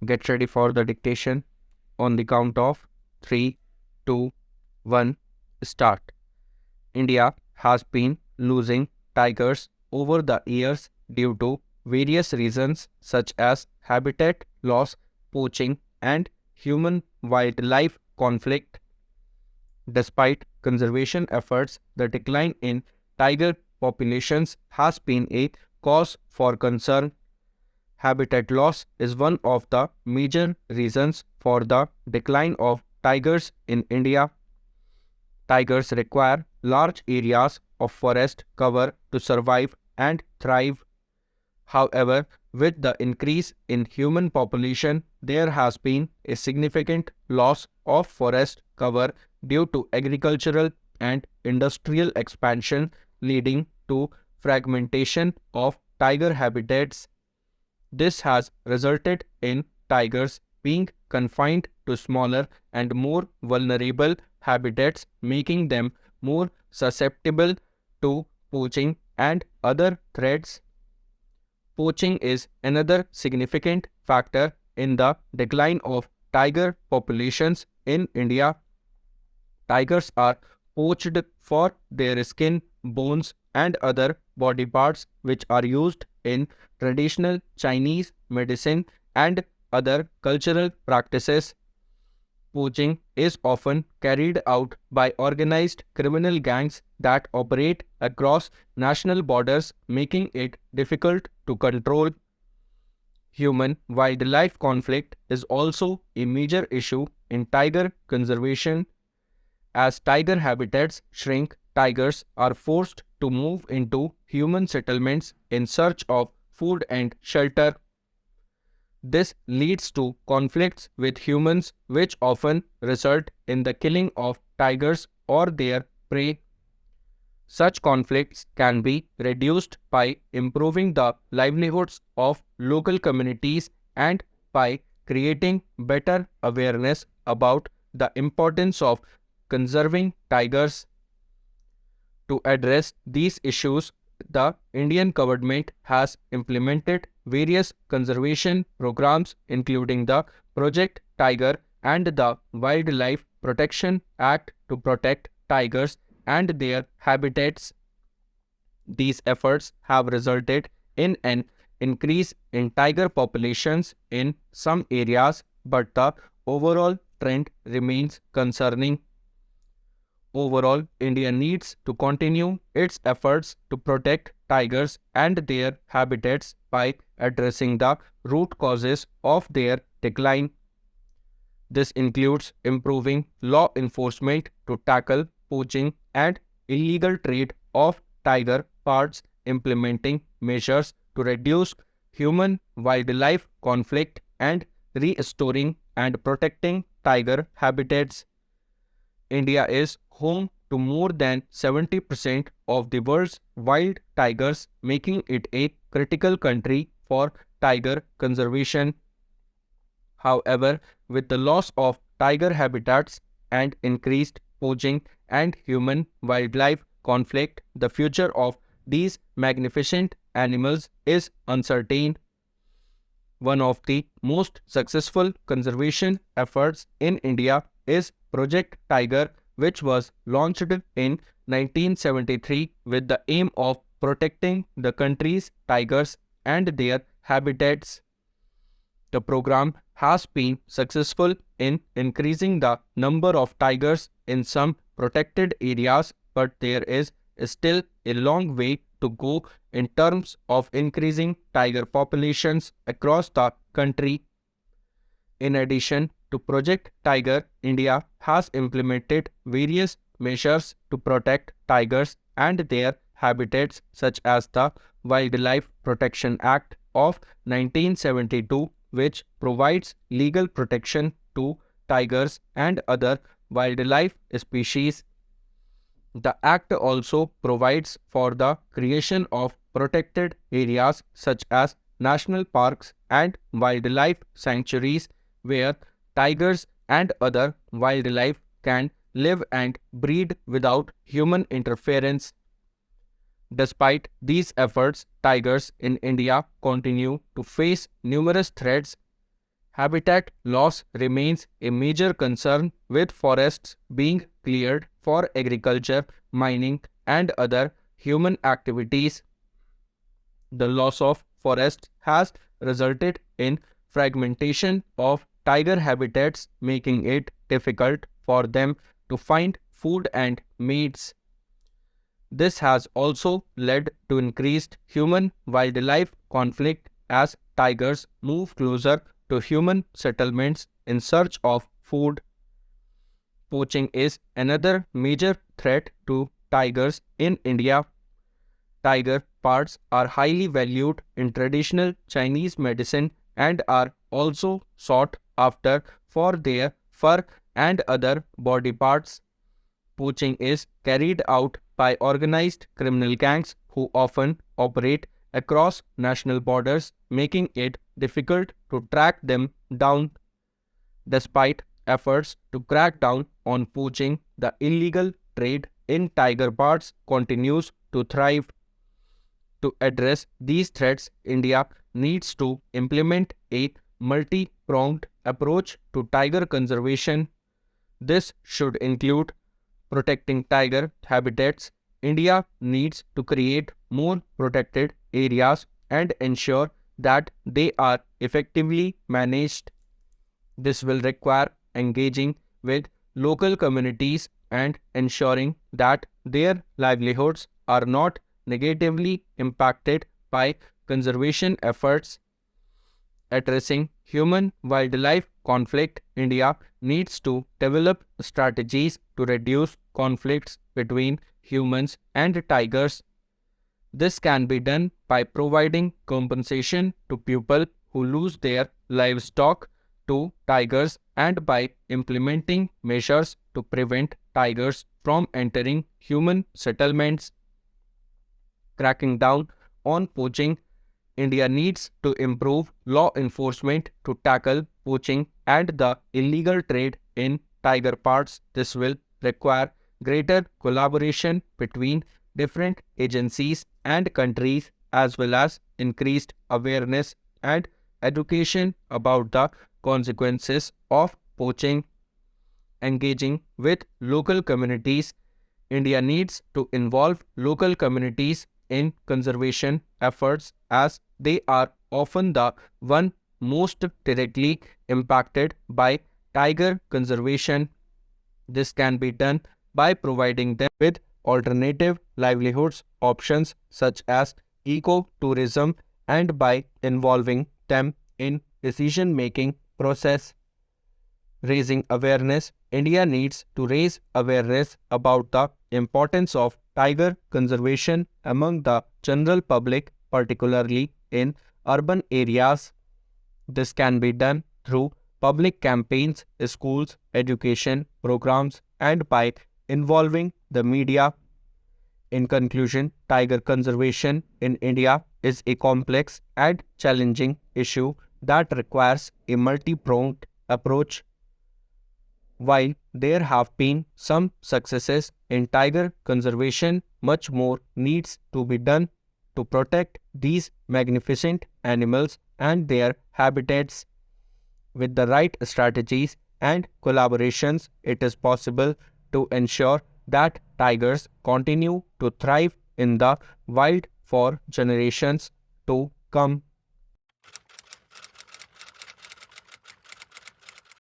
Get ready for the dictation. On the count of 3, 2, 1, start. India has been losing tigers over the years due to various reasons such as habitat loss, poaching, and human wildlife conflict. Despite conservation efforts, the decline in tiger populations has been a cause for concern. Habitat loss is one of the major reasons for the decline of tigers in India. Tigers require large areas of forest cover to survive and thrive. However, with the increase in human population, there has been a significant loss of forest cover due to agricultural and industrial expansion, leading to fragmentation of tiger habitats. This has resulted in tigers being confined to smaller and more vulnerable habitats, making them more susceptible to poaching and other threats. Poaching is another significant factor in the decline of tiger populations in India. Tigers are poached for their skin, bones, and other body parts which are used in traditional Chinese medicine and other cultural practices. Poaching is often carried out by organized criminal gangs that operate across national borders, making it difficult to control. Human wildlife conflict is also a major issue in tiger conservation. As tiger habitats shrink, tigers are forced to move into human settlements in search of food and shelter. This leads to conflicts with humans, which often result in the killing of tigers or their prey. Such conflicts can be reduced by improving the livelihoods of local communities and by creating better awareness about the importance of conserving tigers. To address these issues, the Indian government has implemented various conservation programs, including the Project Tiger and the Wildlife Protection Act, to protect tigers and their habitats. These efforts have resulted in an increase in tiger populations in some areas, but the overall trend remains concerning. Overall, India needs to continue its efforts to protect tigers and their habitats by addressing the root causes of their decline. This includes improving law enforcement to tackle poaching and illegal trade of tiger parts, implementing measures to reduce human wildlife conflict, and restoring and protecting tiger habitats. India is home to more than 70% of the world's wild tigers, making it a critical country for tiger conservation. However, with the loss of tiger habitats and increased poaching and human wildlife conflict, the future of these magnificent animals is uncertain. One of the most successful conservation efforts in India is Project Tiger, which was launched in 1973 with the aim of protecting the country's tigers and their habitats. The program has been successful in increasing the number of tigers in some protected areas, but there is still a long way to go in terms of increasing tiger populations across the country. In addition to Project Tiger, India has implemented various measures to protect tigers and their habitats, such as the Wildlife Protection Act of 1972, which provides legal protection to tigers and other wildlife species. The Act also provides for the creation of protected areas such as national parks and wildlife sanctuaries where tigers and other wildlife can live and breed without human interference. Despite these efforts, tigers in India continue to face numerous threats. Habitat loss remains a major concern, with forests being cleared for agriculture, mining, and other human activities. The loss of forests has resulted in fragmentation of tiger habitats, making it difficult for them to find food and mates. This has also led to increased human-wildlife conflict as tigers move closer to human settlements in search of food. Poaching is another major threat to tigers in India. Tiger parts are highly valued in traditional Chinese medicine and are also sought after for their fur and other body parts. Poaching is carried out by organized criminal gangs who often operate across national borders, making it difficult to track them down. Despite efforts to crack down on poaching, the illegal trade in tiger parts continues to thrive. To address these threats, India needs to implement a multi-pronged approach to tiger conservation. This should include protecting tiger habitats. India needs to create more protected areas and ensure that they are effectively managed. This will require engaging with local communities and ensuring that their livelihoods are not negatively impacted by conservation efforts. Addressing human-wildlife conflict, India needs to develop strategies to reduce conflicts between humans and tigers. This can be done by providing compensation to people who lose their livestock to tigers and by implementing measures to prevent tigers from entering human settlements. Cracking down on poaching, India needs to improve law enforcement to tackle poaching and the illegal trade in tiger parts. This will require greater collaboration between different agencies and countries, as well as increased awareness and education about the consequences of poaching. Engaging with local communities, India needs to involve local communities in conservation efforts as they are often the one most directly impacted by tiger conservation. This can be done by providing them with alternative livelihoods options such as eco-tourism and by involving them in decision-making process. Raising awareness, India needs to raise awareness about the importance of tiger conservation among the general public, particularly in urban areas. This can be done through public campaigns, schools, education programs, and by involving the media. In conclusion, tiger conservation in India is a complex and challenging issue that requires a multi-pronged approach. While there have been some successes in tiger conservation, much more needs to be done to protect these magnificent animals and their habitats. With the right strategies and collaborations, it is possible to ensure that tigers continue to thrive in the wild for generations to come.